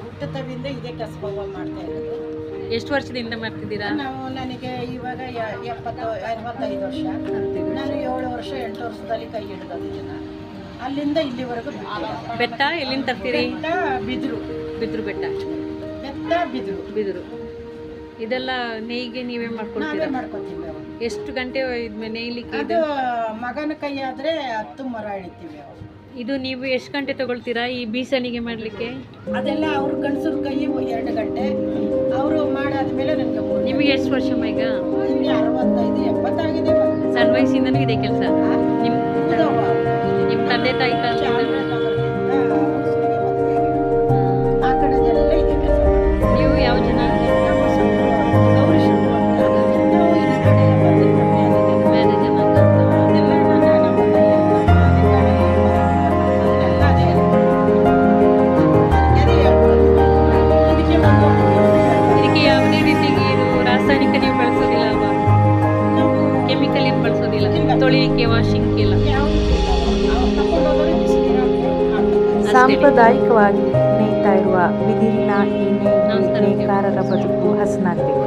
ಹುಟ್ಟುತ್ತವಿಂದ ಇದೇ ಕಸಬ ಮಾಡ್ತಾ ಇರೋದು. ಎಷ್ಟು ವರ್ಷದಿಂದ ಮಾಡ್ತಿದ್ದೀರಾ? ನನಗೆ ಇವಾಗ 55 ವರ್ಷ. ನಾನು 7 ವರ್ಷ 8 ವರ್ಷದಲ್ಲಿ ಕೈ ಹಿಡಿದೋದು ಇದನ್ನ. ಅಲ್ಲಿಂದ ಇಲ್ಲಿವರೆಗೂ ಬೆತ್ತ ಎಲ್ಲಿಂದ ತರ್ತೀರಿ? ಬಿದಿರು ಬೆಟ್ಟ, ಬಿದಿರು ಇದೆಲ್ಲ ನೇಯ್ಗೆ ನೀವೇ ಮಾಡ್ಕೊಳ್ತೀರಾ? ಮಾಡ್ಕೊತೀವಿ. ಎಷ್ಟು ಗಂಟೆ ನೇಯ್ಲಿಕ್ಕೆ? ಅದು ಮಗನ ಕೈ ಆದ್ರೆ 10 ಮೊರ ಹಿಡಿತೀವಿ. ಇದು ನೀವು ಎಷ್ಟು ಗಂಟೆ ತಗೊಳ್ತೀರಾ ಈ ಬೀಸಣಿಗೆ ಮಾಡ್ಲಿಕ್ಕೆ? ಅದೆಲ್ಲ ಅವ್ರ ಗಂಡಸರ ಕೈ 2 ಗಂಟೆ, ಅವರು ಮಾಡಾದ್ಮೇಲೆ ನನಗೆ. ನಿಮಗೆ ಎಷ್ಟು ವರ್ಷ ಈಗ? 65 70 ಆಗಿದೆ. ಸಣ್ಣ ವಯಸ್ಸಿಂದನೂ ಇದೆ ಕೆಲಸ? ನಿಮ್ಮ ತಂದೆ ತಾಯಿ ಆ ಕಡೆದೆಲ್ಲ ಇದೆ ಕೆಲಸ. ನೀವು ಯಾವ ಜನ? ಇದಕ್ಕೆ ಯಾವುದೇ ರೀತಿಗೆ ಇದು ರಾಸಾಯನಿಕ ನೀವು ಬಳಸೋದಿಲ್ಲ ಅಲ್ವಾ? ಕೆಮಿಕಲ್ ಏನು ಬಳಸೋದಿಲ್ಲ ತೊಳಿಲಿಕ್ಕೆ, ವಾಷಿಂಗ್ ಎಲ್ಲ? ಸಾಂಪ್ರದಾಯಿಕವಾಗಿ ನೇಯ್ತಾ ಇರುವ ಬಿದಿರಿನ ಈ ನೇಕಾರರ ಬದುಕು ಹಸನಾಗಬೇಕು.